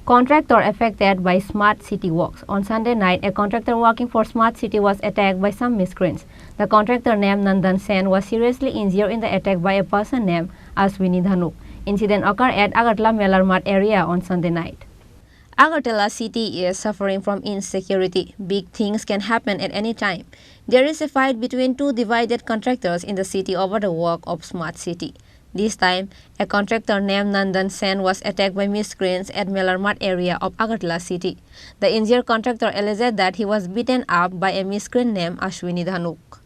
Contractor affected by smart city works. On Sunday night, a contractor working for Smart City was attacked by some miscreants. The contractor named Nandan Sen was seriously injured in the attack by a person named Ashwini Dhanuk. Incident occurred at Agartala Melarmath area on Sunday night. Agartala city is suffering from insecurity. Big things can happen at any time. There is a fight between two divided contractors in the city over the work of Smart City. This time, a contractor named Nandan Sen was attacked by miscreants at Melarmath area of Agartala city. The injured contractor alleged that he was beaten up by a miscreant named Ashwini Dhanuk.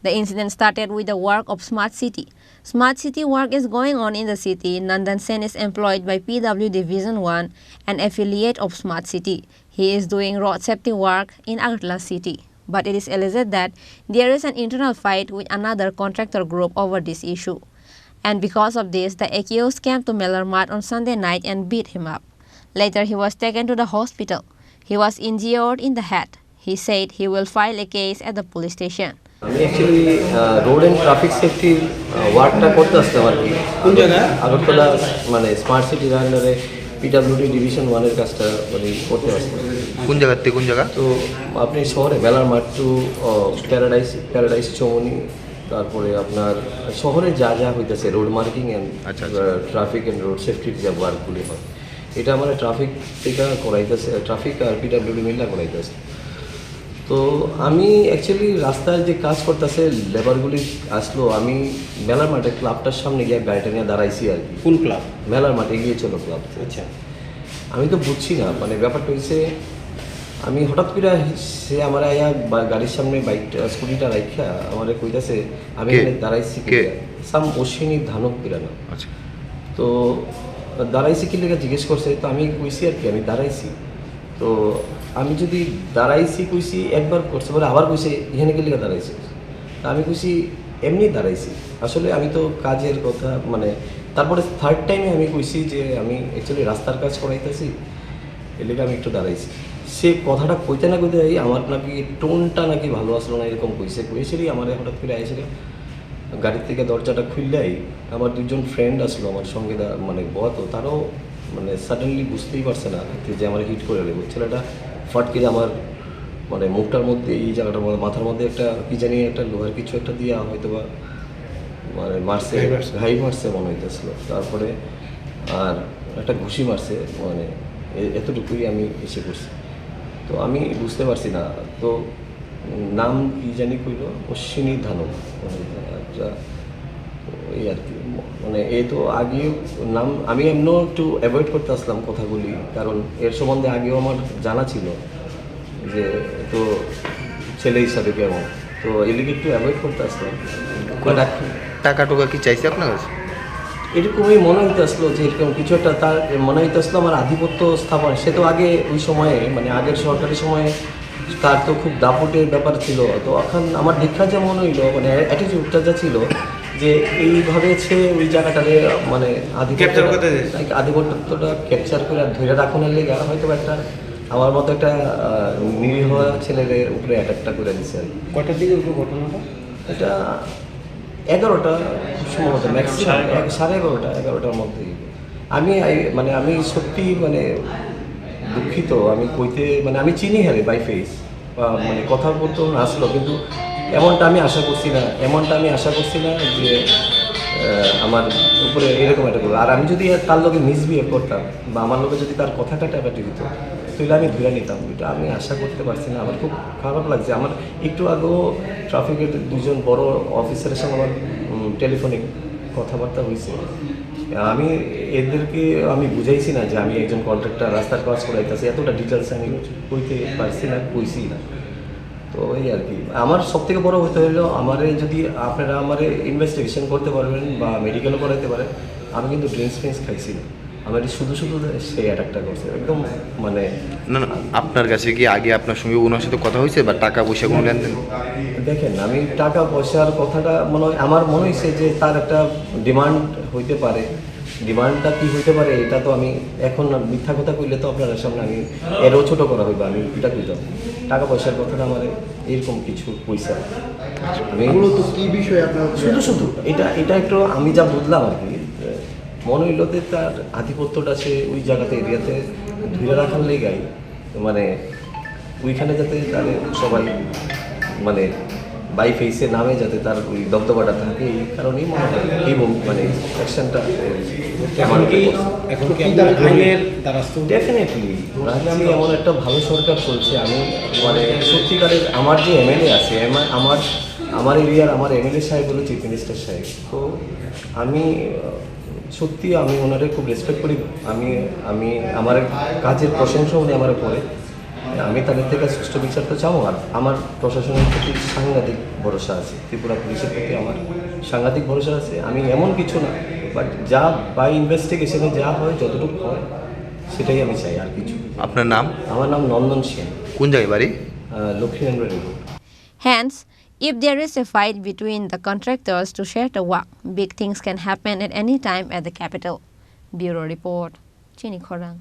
The incident started with the work of Smart City. Smart City work is going on in the city. Nandan Sen is employed by PW Division 1, an affiliate of Smart City. He is doing road safety work in Agartala city. But it is alleged that there is an internal fight with another contractor group over this issue. And because of this, the accused came to Melarmath on Sunday night and beat him up. Later, he was taken to the hospital. He was injured in the head. He said he will file a case at the police station. আমি actually road and traffic সেফটির ওয়ার্কটা করতে আসতাম আর কি। কোন জায়গায়? আগরতলা মানে smart সিটির আন্ডারে পিডব্লিউডি ডিভিশন 1-এর কাজটা মানে করতে আসতাম। কোন জায়গা থেকে কোন জায়গা? তো আপনি শহরে মেলারমাঠ টু প্যারাডাইস চৌমনি, তারপরে আপনার শহরে যা যা হইতেছে road marking and traffic and road সেফটির যে ওয়ার্কগুলি হয়, এটা আমার ট্রাফিক থেকে করাইতেছে, ট্রাফিক আর পিডব্লিউডি মিল্লা করাইতেছে। তো আমি অ্যাকচুয়ালি রাস্তায় যে কাজ করতেছে লেবারগুলি আসলো, আমি মেলার মাঠে ক্লাবটার সামনে গিয়ে গাড়িটা নিয়ে দাঁড়াইছি আর কি। কোন ক্লাব? মেলার মাঠে গিয়ে চলো ক্লাব। আচ্ছা, আমি তো বুঝছি না, মানে ব্যাপারটা হয়েছে আমি হঠাৎ করে সে আমার আয়া গাড়ির সামনে বাইকটা স্কুটিটা রাখা আমার কইতাছে আমি এখানে দাঁড়াইছি সাম অশ্বিনী ধানক কিরানো। আচ্ছা, তো দাঁড়াইছি কি লেগে জিজ্ঞেস করছে, তো আমি কইছি আর কি আমি দাঁড়াইছি। তো আমি যদি দাঁড়াইছি কইছি একবার করছে, বলে আবার কইছে এখানে কি লেগে দাঁড়াইছি। আমি কইছি এমনি দাঁড়াইছি, আসলে আমি তো কাজের কথা মানে। তারপরে থার্ড টাইমে আমি কইছি যে আমি অ্যাকচুয়ালি রাস্তার কাজ করাইতেছি, এর লেগে আমি একটু দাঁড়াইছি। সে কথাটা কইতে না কইতে আমার নাকি টোনটা নাকি ভালো আসলো না, এরকম কইছেরই আমার হঠাৎ করে আইসে গাড়ির থেকে দরজাটা খুললেই আমার দুজন ফ্রেন্ড আসলো আমার সঙ্গে, মানে বত তারাও মানে সাডেনলি বুঝতেই পারছে না যে আমার হিট করে দেবো। ছেলেটা ফটকে আমার মানে মুখটার মধ্যে এই জায়গাটার মধ্যে মাথার মধ্যে একটা কি জানি একটা লোহার কিছু একটা দিয়ে হয়তো বা মানে মারছে, ঘাই মারছে মনে হইতেছিল। তারপরে আর একটা ঘুষি মারছে, মানে এতটুকুই আমি এসে করছি। তো আমি বুঝতে পারছি না, তো নাম কি জানি কইল অশ্বিনী ধানক, এই আর কি। মানে এই তো আগেও নাম আমি এমনও একটু অ্যাভয়েড করতে আসলাম কথাগুলি, কারণ এর সম্বন্ধে আগেও আমার জানা ছিল যে তো ছেলে হিসাবে কেমন, তো এদিকে একটু অ্যাভয়েড করতে আসলাম। টাকা টোকা কি চাইছে আপনার কাছে? এরকমই মনে হইতে আসলো যে এরকম কিছু একটা তার মনে হইতে আসলো আমার আধিপত্য স্থাপন। সে তো আগে ওই সময়ে মানে আগের সরকারি সময়ে তার তো খুব দাপটের ব্যাপার ছিল। তো এখন আমার দীক্ষা যা মনে হইলো মানে অ্যাটিটিউডটা যা ছিল যে এইভাবে সে ওই জায়গাটারে মানে আধিপত্যটা ক্যাপচার করে ধরে রাখানোর লেগে হয়তো একটা আমার মতো একটা নিরীহ ছেলের উপরে অ্যাটাকটা করে দিচ্ছে আর কি। কটার দিকে ঘটনাটা? এটা 11টা সম্ভবত, ম্যাক্সিমাম 11:30-11টার মধ্যেই। আমি সত্যি মানে দুঃখিত, আমি কইতে মানে আমি চিনি হারে বাই ফেস মানে কথা বলতে আসলো, কিন্তু এমনটা আমি আশা করছি না যে আমার উপরে এরকম একটা করবো। আর আমি যদি তার লোকে মিসবিহেভ করতাম বা আমার লোকে যদি তার কথাটা টাকাটি দিত তাহলে আমি ধরে নিতাম। এটা আমি আশা করতে পারছি না, আমার খুব খারাপ লাগছে। আমার একটু আগেও ট্রাফিকের দুজন বড় অফিসারের সঙ্গে আমার টেলিফোনিক কথাবার্তা হয়েছে। আমি এদেরকে আমি বুঝাইছি না যে আমি একজন কন্ট্রাক্টর রাস্তার কাজ করাইতেছি, এতটা ডিটেলস আমি কইতে পারছি না, কইছি না। তো এই আর কি আমার সবথেকে বড় হতে হলো আমারে যদি আপনারা আমারে ইনভেস্টিগেশন করতে পারবেন বা মেডিকেলও করাইতে পারেন, আমি কিন্তু ড্রিঙ্কস খাইছি না, আমার শুধু সেই অ্যাটাকটা করছে একদম মানে। না আপনার কাছে কি আগে আপনার সঙ্গে ওনার সাথে কথা হয়েছে বা টাকা পয়সা কোনো লেনদেন? দেখেন আমি টাকা পয়সার কথাটা আমার মনে হয়েছে যে তার একটা ডিমান্ড হইতে পারে। ডিমান্ডটা কী হইতে পারে এটা তো আমি এখন মিথ্যা কথা কইলে তো আপনার সামনে আমি এরও ছোটো করা হইবে, আমি এটা কইতাম। টাকা পয়সার কথাটা আমার এরকম কিছু পয়সা আমি মূলত কী বিষয়ে আপনার শুধু এটা একটু আমি যা বুঝলাম আর কি, মনে হইল যে তার আধিপত্যটা সে ওই জায়গাতে এরিয়াতে ধরে রাখার লেগাই মানে ওইখানে যাতে তাহলে সবাই মানে বাই ফেসে নামে যাতে তার ওই দবদবাটা থাকে এই কারণেই মনে হয় এই মানে অ্যাকশনটা এখন কি আপনার আইনের দ্বারস্থ ডেফিনেটলি রাজ্যে এমন একটা ভালো সরকার চলছে আমি মানে সত্যিকারের আমার যে এমএলএ আছে আমার এরিয়ার আমার এমএলএ সাহেব হলো চিফ মিনিস্টার সাহেব তো আমি সত্যি আমি ওনারে খুব রেসপেক্ট করি আমি আমার কাজের প্রশংসা উনি আমার করে আমি তাদের থেকে সুষ্ঠু বিচার তো চাও আর আমার প্রশাসনের প্রতি সাংঘাতিক ভরসা আছে ত্রিপুরা পুলিশের প্রতি আমার সাংঘাতিক ভরসা আছে আমি এমন কিছু না বাট যা বাই ইনভেস্টিগেশনে যা হয় যতটুকু হয় সেটাই আমি চাই আর কিছু আপনার নাম? আমার নাম নন্দন সেন কোন জায়গায় বাড়ি? Lakshminarayan road Hence, if there is a fight between the contractors to share the work, big things can happen at any time at the capital. Bureau Report, Chini Khorang.